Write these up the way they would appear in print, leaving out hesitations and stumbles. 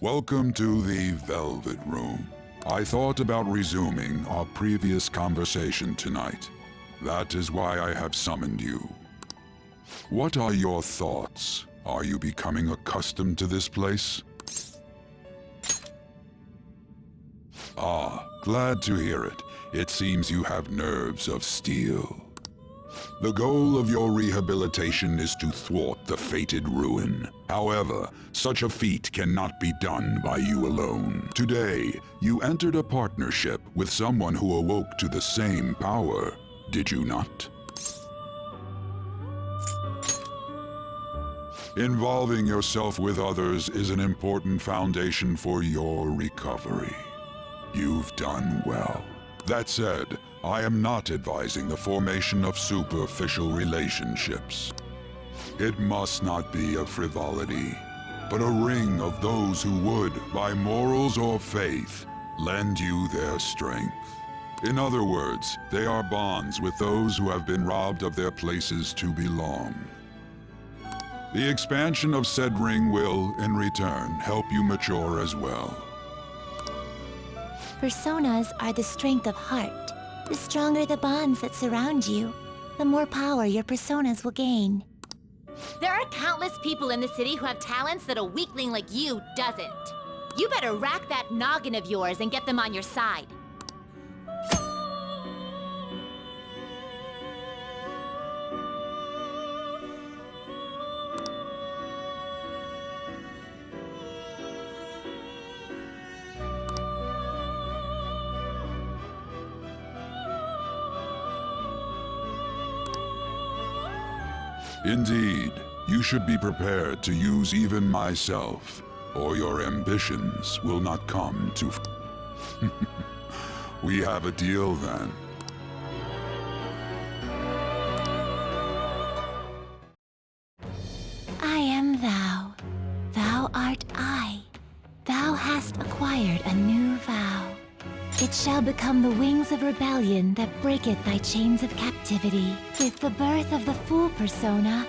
Welcome to the Velvet Room. I thought about resuming our previous conversation tonight. That is why I have summoned you. What are your thoughts? Are you becoming accustomed to this place? Ah, glad to hear it. It seems you have nerves of steel. The goal of your rehabilitation is to thwart the fated ruin. However, such a feat cannot be done by you alone. Today, you entered a partnership with someone who awoke to the same power, did you not? Involving yourself with others is an important foundation for your recovery. You've done well. That said, I am not advising the formation of superficial relationships. It must not be a frivolity, but a ring of those who would, by morals or faith, lend you their strength. In other words, they are bonds with those who have been robbed of their places to belong. The expansion of said ring will, in return, help you mature as well. Personas are the strength of heart. The stronger the bonds that surround you, the more power your personas will gain. There are countless people in the city who have talents that a weakling like you doesn't. You better rack that noggin of yours and get them on your side. Indeed, you should be prepared to use even myself, or your ambitions will not come to... We have a deal then. I am thou. Thou art I. Thou hast acquired a new vow. It shall become the wings of rebellion that breaketh thy chains of captivity. With the birth of the Fool persona,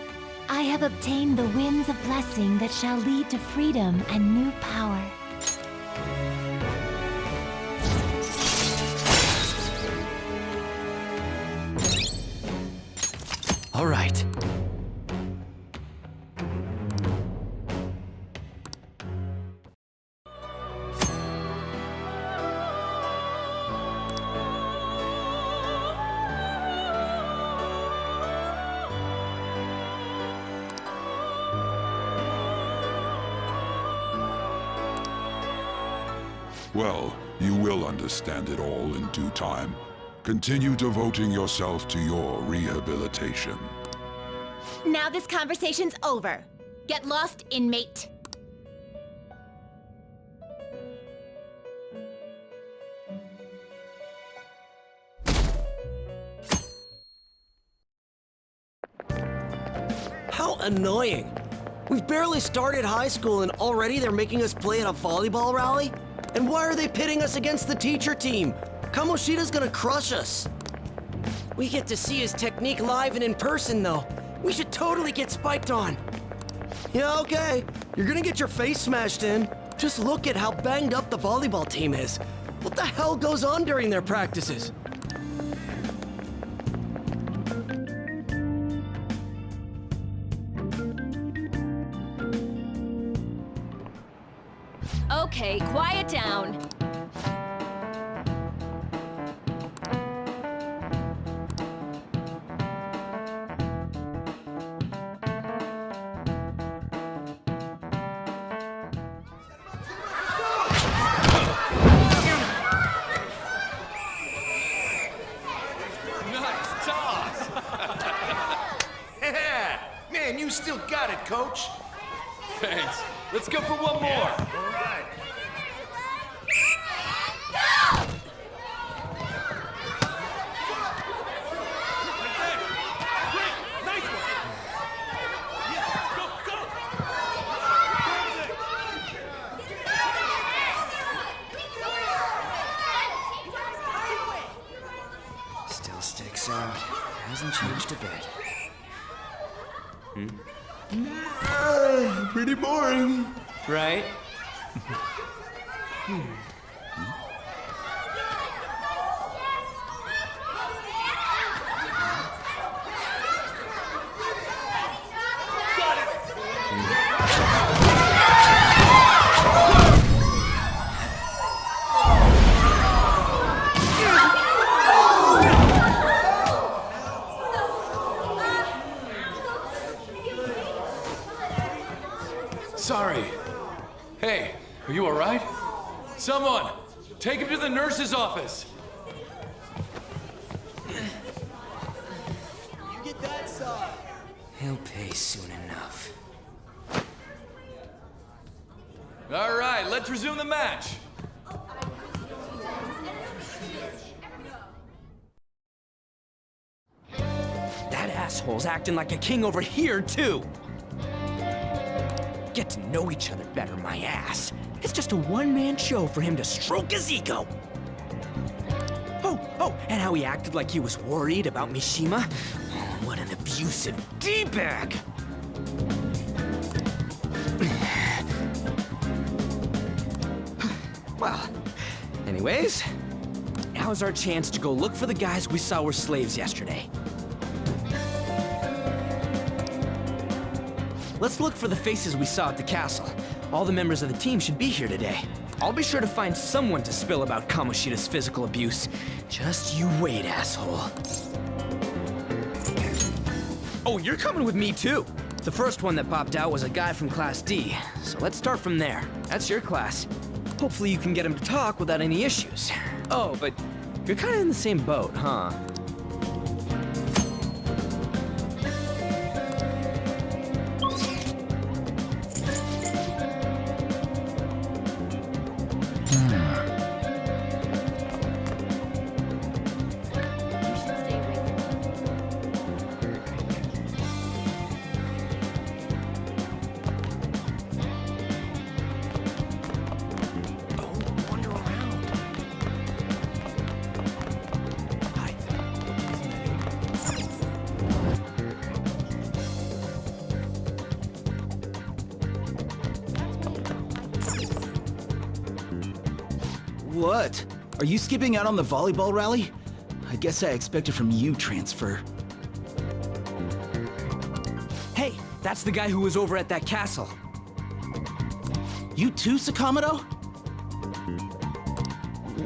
I have obtained the winds of blessing that shall lead to freedom and new power. All right. Well, you will understand it all in due time. Continue devoting yourself to your rehabilitation. Now this conversation's over. Get lost, inmate. How annoying. We've barely started high school and already they're making us play at a volleyball rally? And why are they pitting us against the teacher team? Kamoshida's gonna crush us. We get to see his technique live and in person, though. We should totally get spiked on. Yeah, okay. You're gonna get your face smashed in. Just look at how banged up the volleyball team is. What the hell goes on during their practices? Okay, quiet down. coach. Thanks. Let's go for one more. All right. Still sticks out. Hasn't changed a bit. Pretty boring. Right? Sorry. Hey, are you all right? Someone, take him to the nurse's office. He'll pay soon enough. All right, let's resume the match. That asshole's acting like a king over here, too. Get to know each other better, my ass. It's just a one-man show for him to stroke his ego. Oh, and how he acted like he was worried about Mishima. Oh, what an abusive D-bag. Well, anyways, now's our chance to go look for the guys we saw were slaves yesterday. Let's look for the faces we saw at the castle. All the members of the team should be here today. I'll be sure to find someone to spill about Kamoshida's physical abuse. Just you wait, asshole. Oh, you're coming with me too. The first one that popped out was a guy from Class D, so let's start from there. That's your class. Hopefully you can get him to talk without any issues. Oh, but you're kind of in the same boat, huh? What? Are you skipping out on the volleyball rally? I guess I expected from you, transfer. Hey, that's the guy who was over at that castle. You too, Sakamoto?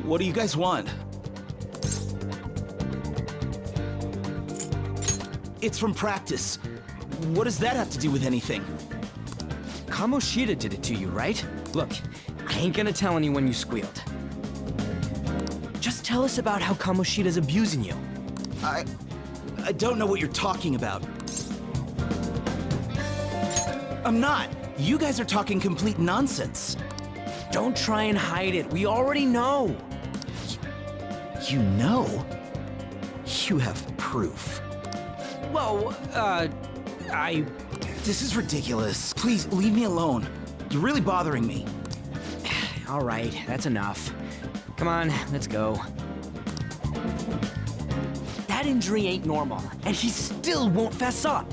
What do you guys want? It's from practice. What does that have to do with anything? Kamoshida did it to you, right? Look, I ain't gonna tell anyone you squealed. Just tell us about how Kamoshida's abusing you. I don't know what you're talking about. I'm not. You guys are talking complete nonsense. Don't try and hide it. We already know. You know? You have proof. Well, This is ridiculous. Please, leave me alone. You're really bothering me. All right, that's enough. Come on, let's go. That injury ain't normal, and he still won't fess up.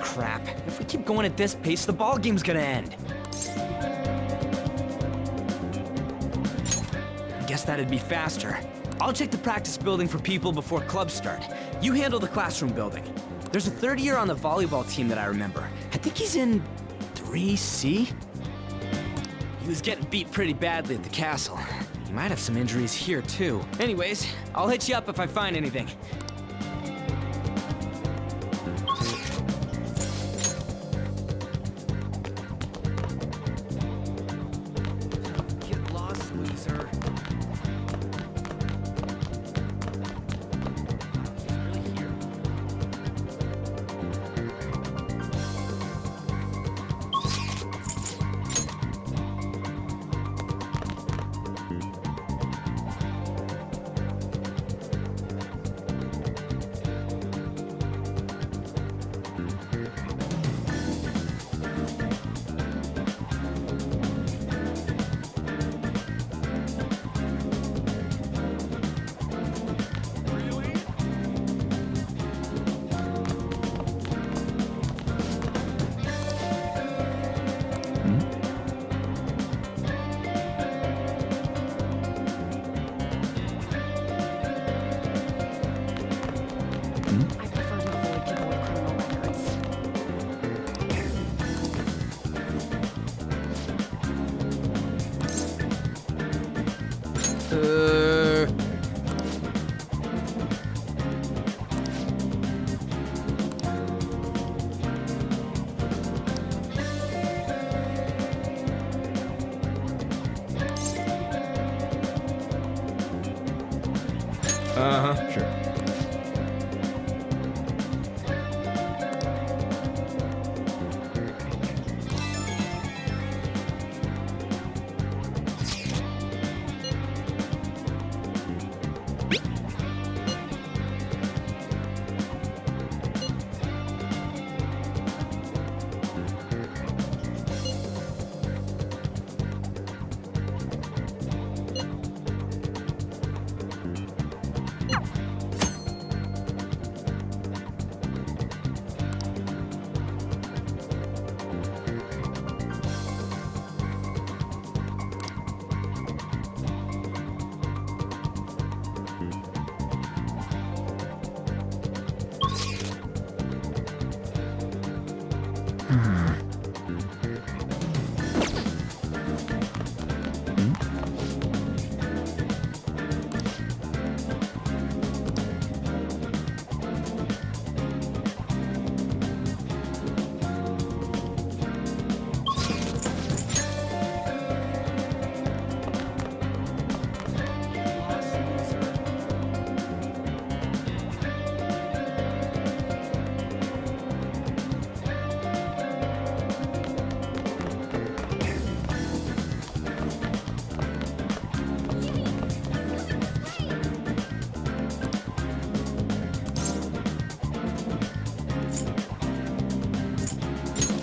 Crap. If we keep going at this pace, the ball game's gonna end. I guess that'd be faster. I'll check the practice building for people before clubs start. You handle the classroom building. There's a third year on the volleyball team that I remember. I think he's in 3C? He was getting beat pretty badly at the castle. He might have some injuries here, too. Anyways, I'll hit you up if I find anything. Get lost, loser. He's really here. Uh-huh, sure.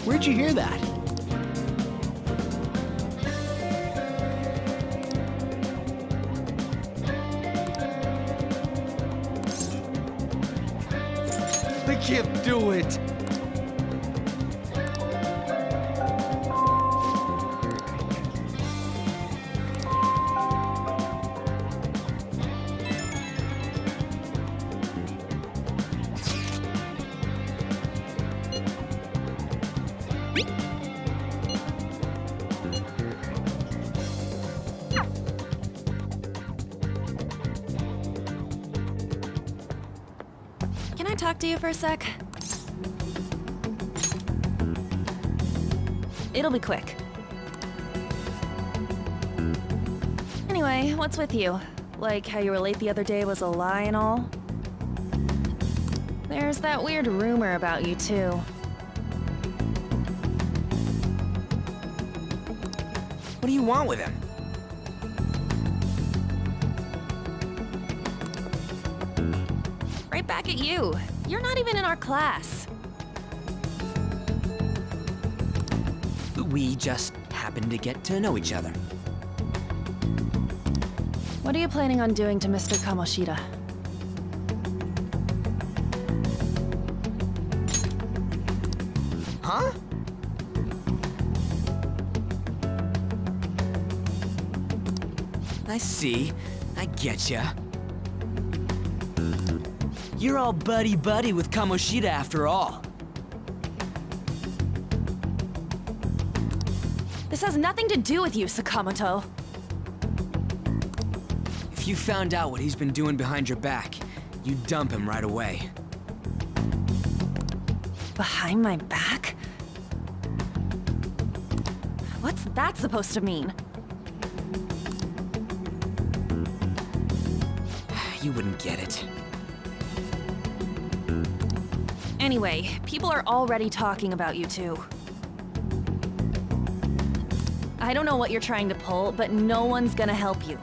Where'd you hear that? I can't do it. Can I talk to you for a sec? It'll be quick. Anyway, what's with you? Like how you were late the other day was a lie and all? There's that weird rumor about you, too. What do you want with him? Right back at you. You're not even in our class. We just happened to get to know each other. What are you planning on doing to Mr. Kamoshida? Huh? I see. I getcha. You're all buddy-buddy with Kamoshida after all. This has nothing to do with you, Sakamoto. If you found out what he's been doing behind your back, you'd dump him right away. Behind my back? What's that supposed to mean? You wouldn't get it. Anyway, people are already talking about you two. I don't know what you're trying to pull, but no one's gonna help you.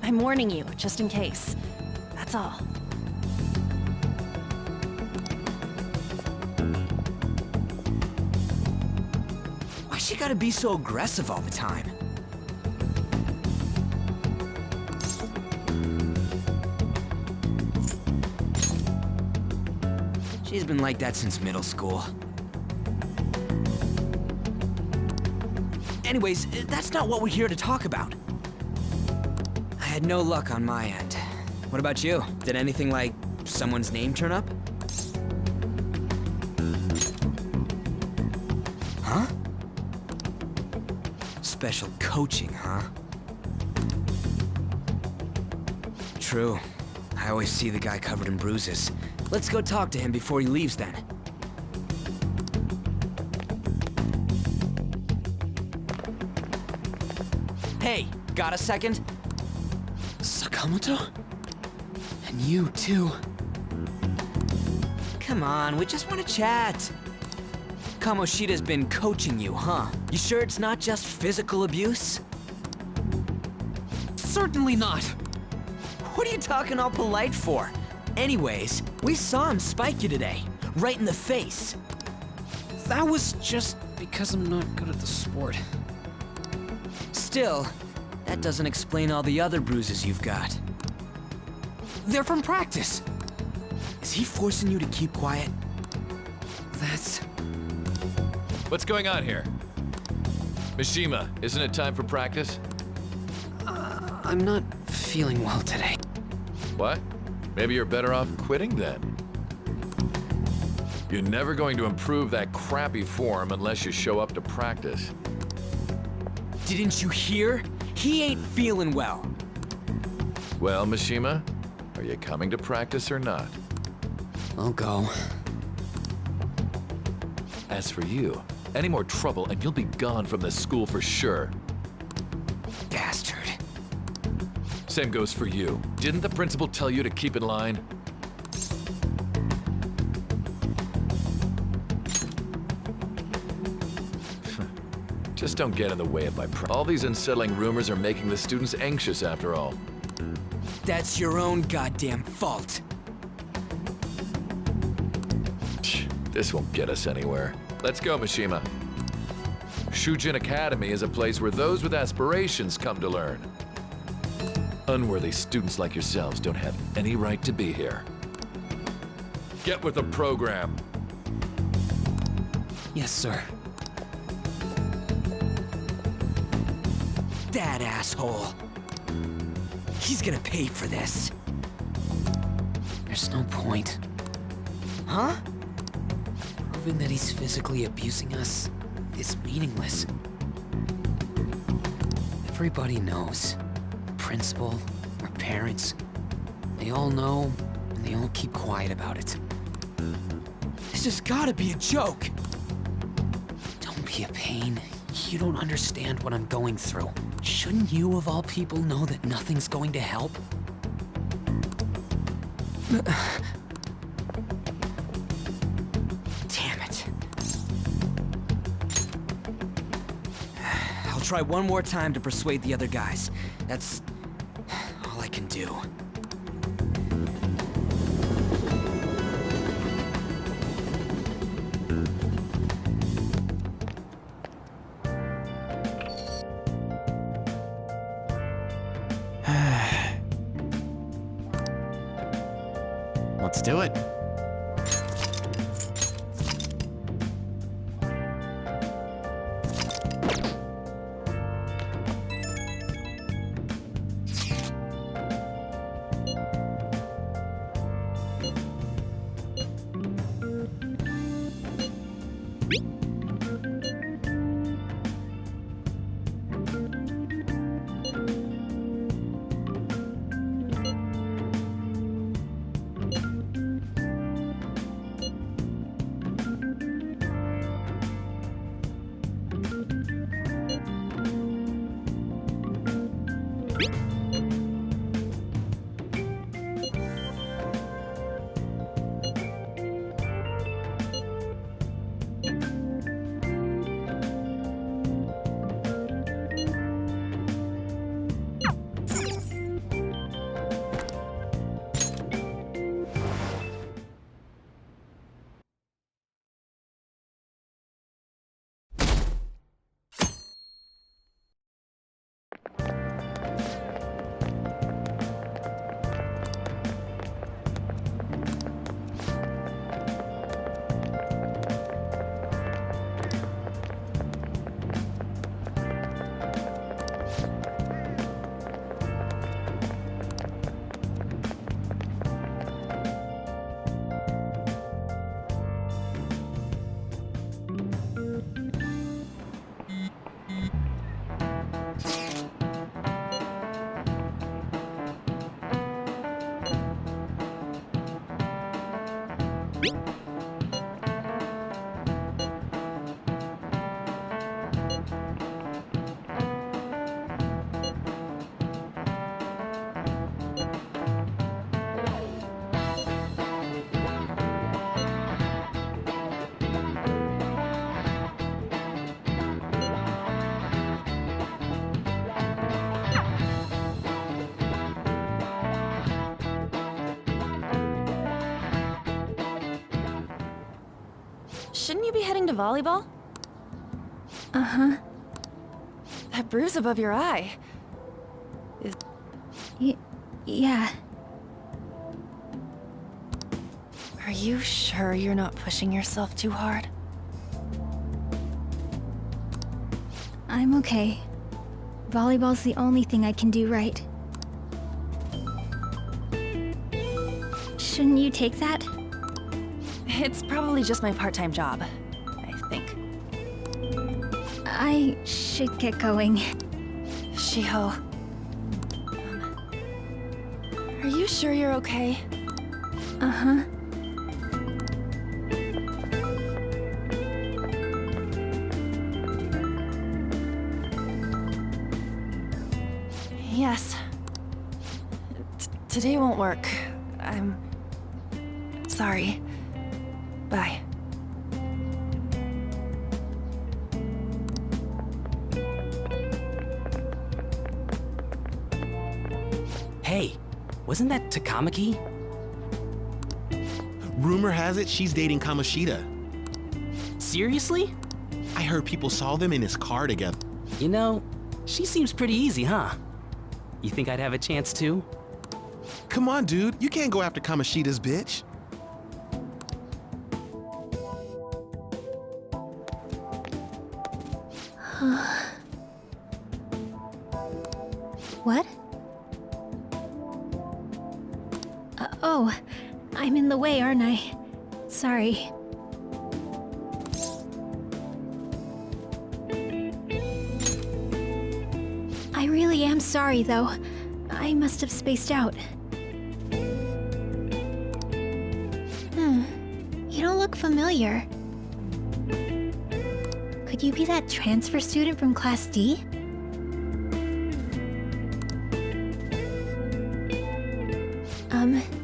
I'm warning you, just in case. That's all. Why's she gotta be so aggressive all the time? She's been like that since middle school. Anyways, that's not what we're here to talk about. I had no luck on my end. What about you? Did anything like someone's name turn up? Huh? special coaching, huh? True. I always see the guy covered in bruises. Let's go talk to him before he leaves then. Hey, got a second? Sakamoto? And you too. Come on, we just want to chat. Kamoshida's been coaching you, huh? You sure it's not just physical abuse? Certainly not. What are you talking all polite for? Anyways, we saw him spike you today, right in the face. That was just because I'm not good at the sport. Still, that doesn't explain all the other bruises you've got. They're from practice. Is he forcing you to keep quiet? That's... What's going on here? Mishima, isn't it time for practice? I'm not feeling well today. What? Maybe you're better off quitting then. You're never going to improve that crappy form unless you show up to practice. Didn't you hear? He ain't feeling well. Well, Mishima, are you coming to practice or not? I'll go. As for you, any more trouble and you'll be gone from this school for sure. Bastard. Same goes for you. Didn't the principal tell you to keep in line? Just don't get in the way of my all these unsettling rumors are making the students anxious after all. That's your own goddamn fault. This won't get us anywhere. Let's go, Mishima. Shujin Academy is a place where those with aspirations come to learn. Unworthy students like yourselves don't have any right to be here. Get with the program. Yes, sir. That asshole. He's gonna pay for this. There's no point. Huh? Proving that he's physically abusing us is meaningless. Everybody knows. The principal, our parents, they all know, and they all keep quiet about it. This has gotta be a joke. Don't be a pain. You don't understand what I'm going through. Shouldn't you, of all people, know that nothing's going to help? Damn it. I'll try one more time to persuade the other guys. That's all I can do. Let's do it. Shouldn't you be heading to volleyball? Uh-huh. That bruise above your eye. Yeah. Are you sure you're not pushing yourself too hard? I'm okay. Volleyball's the only thing I can do right. Shouldn't you take that? It's probably just my part-time job, I think. I should get going. Shiho. Are you sure you're okay? Uh-huh. Yes. Today won't work. I'm sorry. Bye. Hey, wasn't that Takamaki? Rumor has it she's dating Kamoshida. Seriously? I heard people saw them in his car together. You know, she seems pretty easy, huh? You think I'd have a chance too? Come on, dude. You can't go after Kamoshida's bitch. What? Oh, I'm in the way, aren't I? Sorry. I really am sorry, though. I must have spaced out. You don't look familiar. Could you be that transfer student from Class D?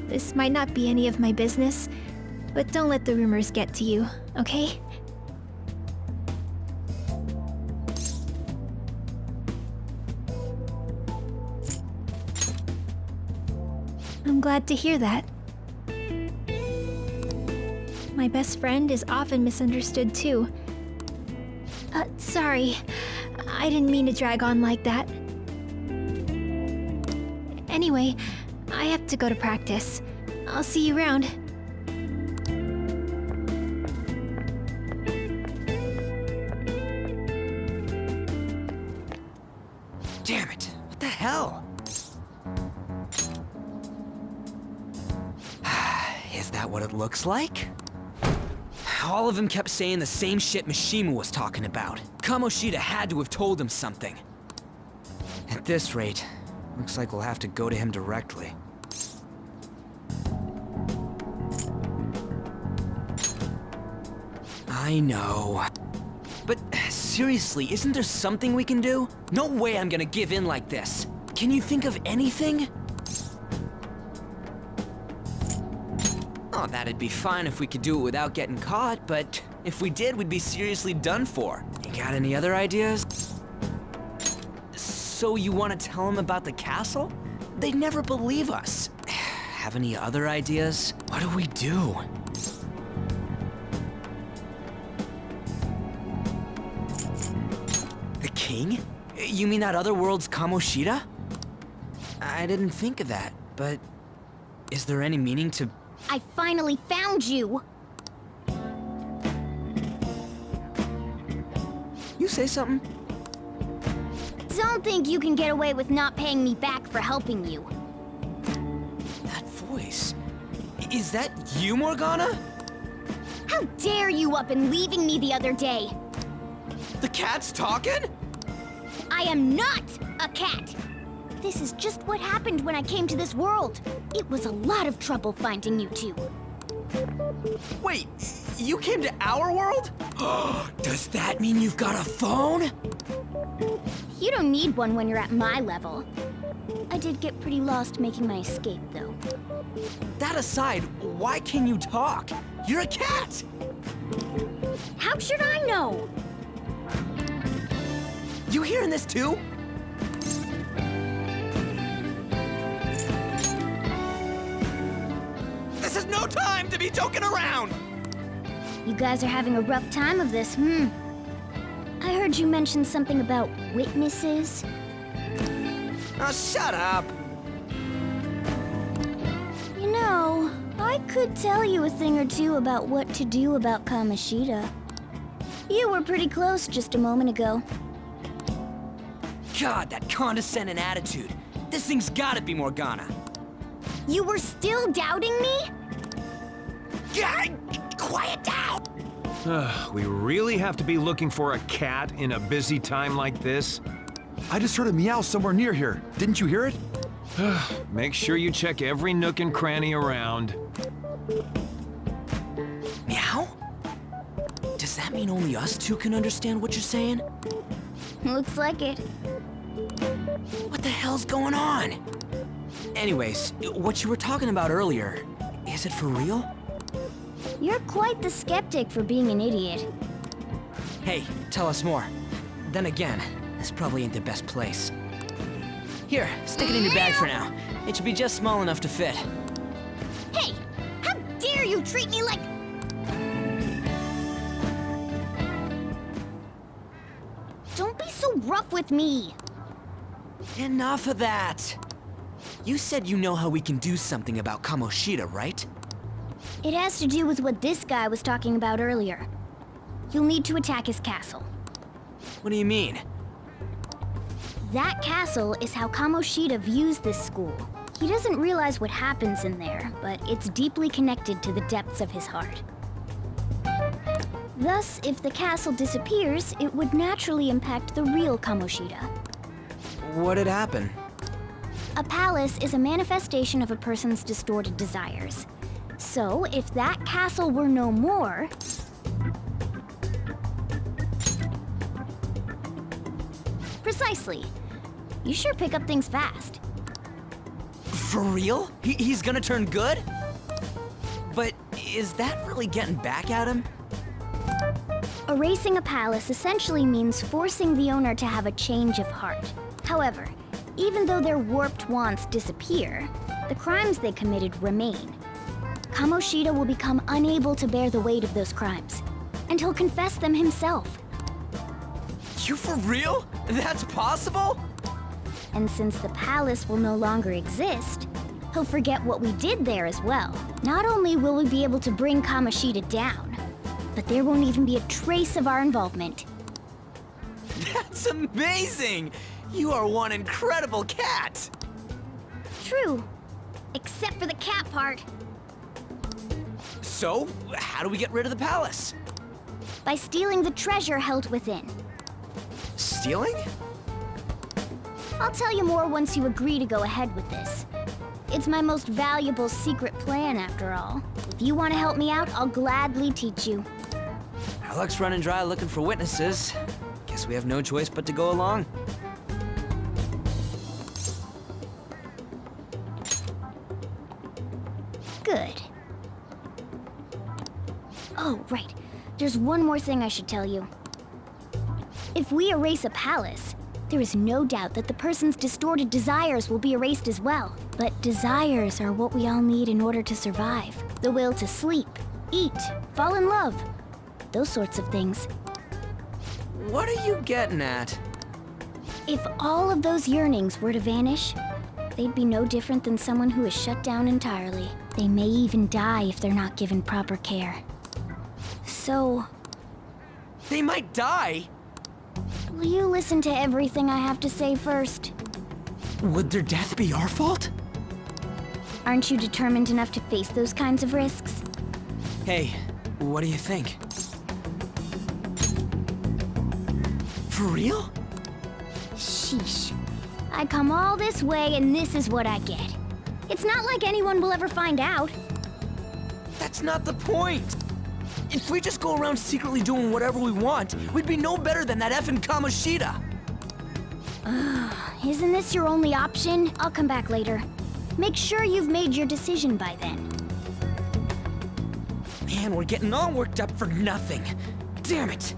This might not be any of my business, but don't let the rumors get to you, okay? I'm glad to hear that. My best friend is often misunderstood too. Sorry. I didn't mean to drag on like that. Anyway, I have to go to practice. I'll see you around. Damn it, what the hell? Is that what it looks like? All of them kept saying the same shit Mishima was talking about. Kamoshida had to have told him something. At this rate, looks like we'll have to go to him directly. I know. But seriously, isn't there something we can do? No way I'm gonna give in like this. Can you think of anything? Oh, that'd be fine if we could do it without getting caught, but if we did, we'd be seriously done for. You got any other ideas? So you want to tell them about the castle? They'd never believe us. Have any other ideas? What do we do? The king? You mean that other world's Kamoshida? I didn't think of that, but is there any meaning to... I finally found you! You say something? Don't think you can get away with not paying me back for helping you. That voice... Is that you, Morgana? How dare you up and leaving me the other day? The cat's talking? I am not a cat! This is just what happened when I came to this world. It was a lot of trouble finding you two. Wait, you came to our world? Does that mean you've got a phone? You don't need one when you're at my level. I did get pretty lost making my escape, though. That aside, why can you talk? You're a cat! How should I know? You hearing this too? This is no time to be joking around! You guys are having a rough time of this, I heard you mention something about witnesses. Oh, shut up! You know, I could tell you a thing or two about what to do about Kamoshida. You were pretty close just a moment ago. God, that condescending attitude. This thing's gotta be Morgana. You were still doubting me? God, quiet down! We really have to be looking for a cat in a busy time like this? I just heard a meow somewhere near here. Didn't you hear it? Make sure you check every nook and cranny around. Meow? Does that mean only us two can understand what you're saying? Looks like it. What the hell's going on? Anyways, what you were talking about earlier, is it for real? You're quite the skeptic for being an idiot. Hey, tell us more. Then again, this probably ain't the best place. Here, stick it in your bag for now. It should be just small enough to fit. Hey! How dare you treat me like... Don't be so rough with me! Enough of that! You said you know how we can do something about Kamoshida, right? It has to do with what this guy was talking about earlier. You'll need to attack his castle. What do you mean? That castle is how Kamoshida views this school. He doesn't realize what happens in there, but it's deeply connected to the depths of his heart. Thus, if the castle disappears, it would naturally impact the real Kamoshida. What'd happen? A palace is a manifestation of a person's distorted desires. So, if that castle were no more... Precisely. You sure pick up things fast. For real? He's gonna turn good? But is that really getting back at him? Erasing a palace essentially means forcing the owner to have a change of heart. However, even though their warped wants disappear, the crimes they committed remain. Kamoshida will become unable to bear the weight of those crimes, and he'll confess them himself. You for real? That's possible? And since the palace will no longer exist, he'll forget what we did there as well. Not only will we be able to bring Kamoshida down, but there won't even be a trace of our involvement. That's amazing! You are one incredible cat! True, except for the cat part. So, how do we get rid of the palace? By stealing the treasure held within. Stealing? I'll tell you more once you agree to go ahead with this. It's my most valuable secret plan, after all. If you want to help me out, I'll gladly teach you. Our luck's running dry looking for witnesses. Guess we have no choice but to go along. Good. Oh, right. There's one more thing I should tell you. If we erase a palace, there is no doubt that the person's distorted desires will be erased as well. But desires are what we all need in order to survive. The will to sleep, eat, fall in love. Those sorts of things. What are you getting at? If all of those yearnings were to vanish, they'd be no different than someone who is shut down entirely. They may even die if they're not given proper care. So... They might die? will you listen to everything I have to say first? Would their death be our fault? Aren't you determined enough to face those kinds of risks? Hey, what do you think? For real? Sheesh. I come all this way and this is what I get. It's not like anyone will ever find out. That's not the point! If we just go around secretly doing whatever we want, we'd be no better than that effing Kamoshida! Isn't this your only option? I'll come back later. Make sure you've made your decision by then. Man, we're getting all worked up for nothing. Damn it!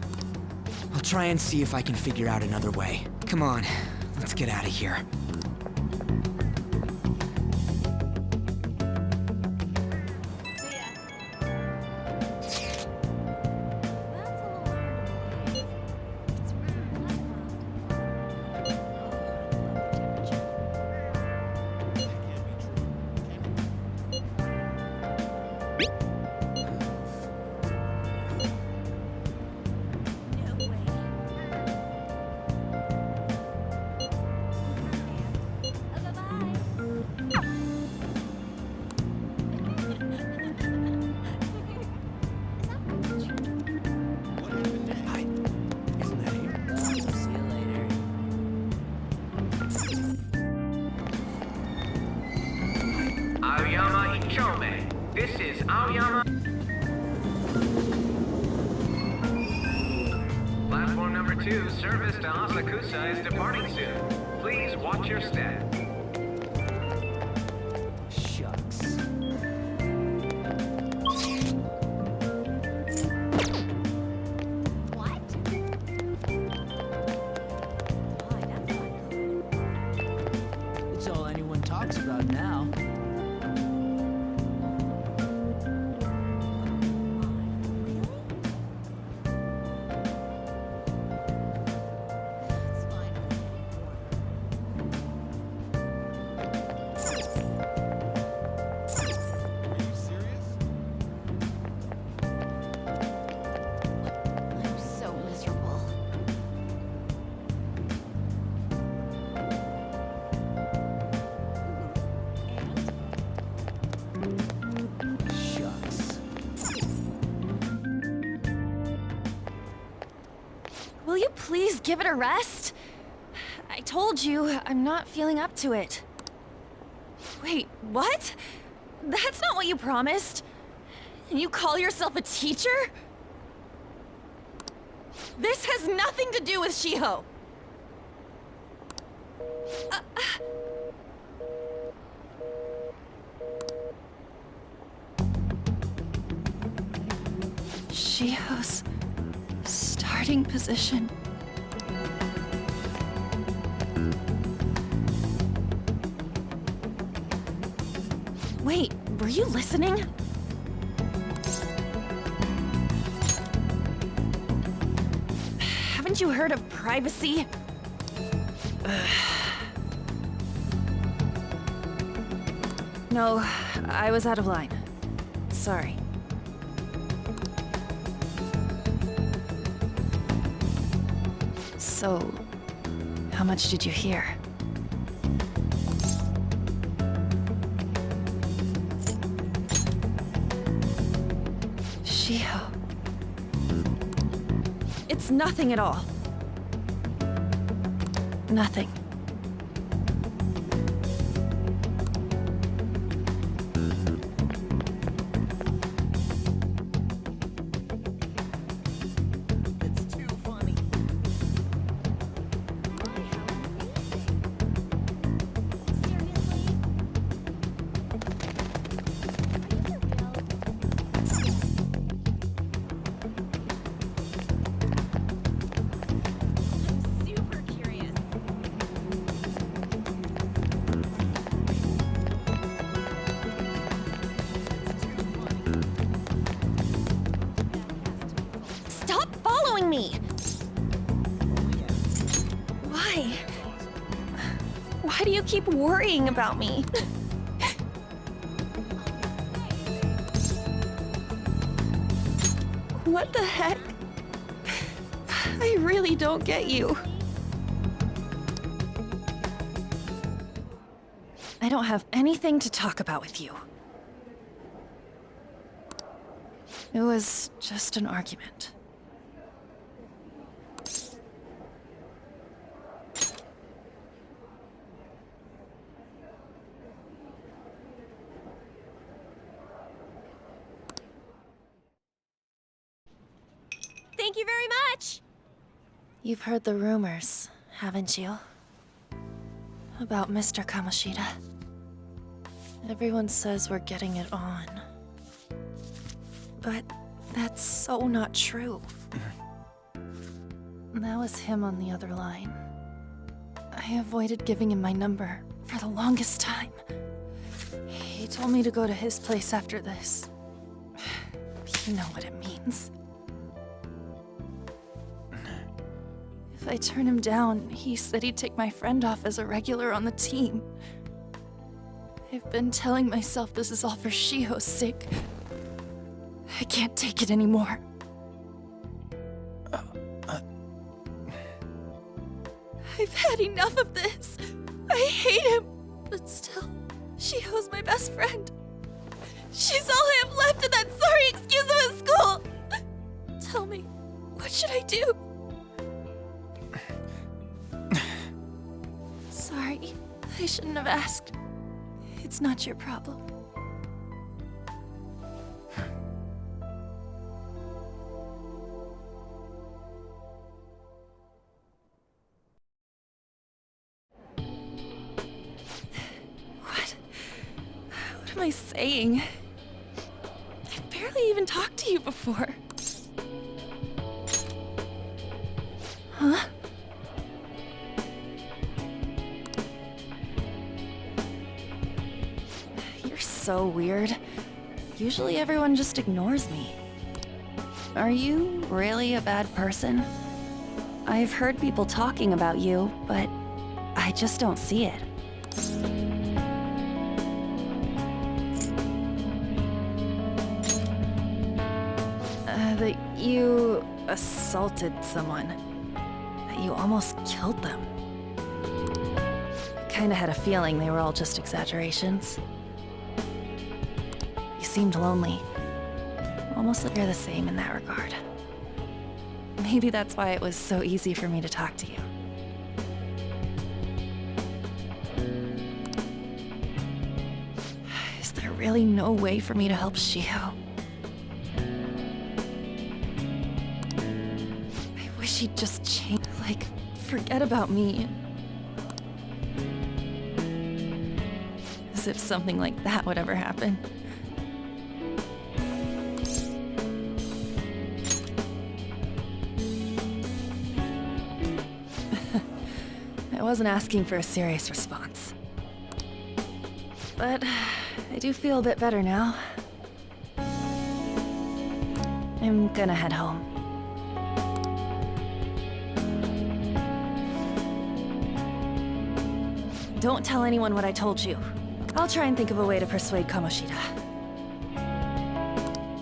I'll try and see if I can figure out another way. Come on, let's get out of here. This is Aoyama. Platform number 2, service to Asakusa is departing soon. Please watch your step. Shucks. What? It's all anyone talks about now. Will you please give it a rest? I told you, I'm not feeling up to it. Wait, what? That's not what you promised. And you call yourself a teacher? This has nothing to do with Shiho. Shiho's starting position. Wait, were you listening? Haven't you heard of privacy? No, I was out of line. Sorry. So, how much did you hear? Shiho. It's nothing at all. Nothing. Me. Why? Why do you keep worrying about me? What the heck? I really don't get you. I don't have anything to talk about with you. It was just an argument. Thank you very much! You've heard the rumors, haven't you? About Mr. Kamoshida. Everyone says we're getting it on. But that's so not true. That was him on the other line. I avoided giving him my number for the longest time. He told me to go to his place after this. You know what it means. If I turn him down, he said he'd take my friend off as a regular on the team. I've been telling myself this is all for Shiho's sake. I can't take it anymore. I've had enough of this. I hate him. But still, Shiho's my best friend. She's all I have left in that sorry excuse of a school. Tell me, what should I do? Sorry, I shouldn't have asked. It's not your problem. What am I saying? I've barely even talked to you before. Huh? You're so weird. Usually everyone just ignores me. Are you really a bad person? I've heard people talking about you, but I just don't see it. That you assaulted someone. That you almost killed them. Kinda had a feeling they were all just exaggerations. You seemed lonely. Almost like you're the same in that regard. Maybe that's why it was so easy for me to talk to you. Is there really no way for me to help Shiho? I wish he'd just change, like, forget about me. As if something like that would ever happen. I wasn't asking for a serious response. But I do feel a bit better now. I'm gonna head home. Don't tell anyone what I told you. I'll try and think of a way to persuade Kamoshida.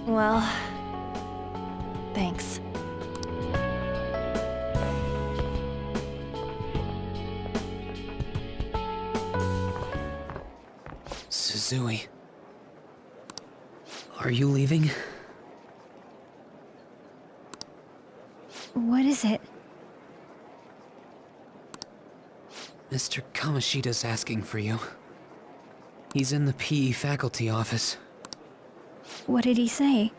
Well, thanks. Suzui. Are you leaving? What is it? Mr. Kamoshida's asking for you. He's in the PE faculty office. What did he say?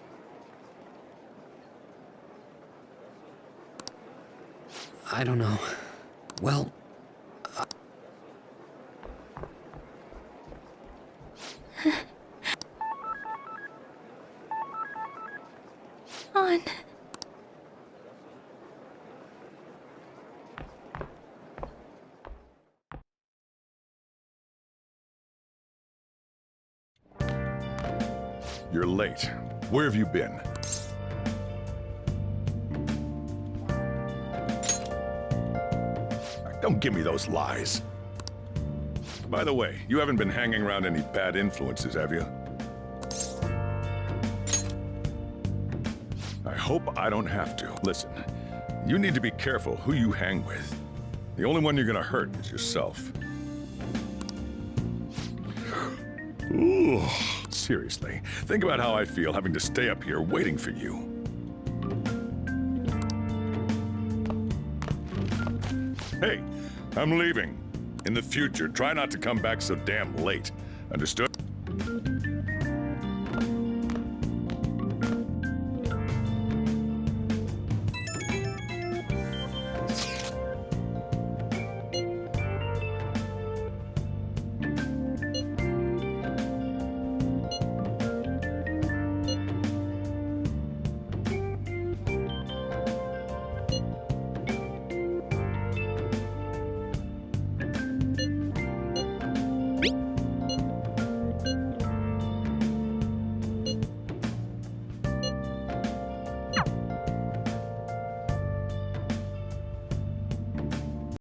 I don't know. Well... On. You're late. Where have you been? Don't give me those lies. By the way, you haven't been hanging around any bad influences, have you? I hope I don't have to. Listen, you need to be careful who you hang with. The only one you're gonna hurt is yourself. Ooh, seriously, think about how I feel having to stay up here waiting for you. Hey, I'm leaving. In the future, try not to come back so damn late. Understood?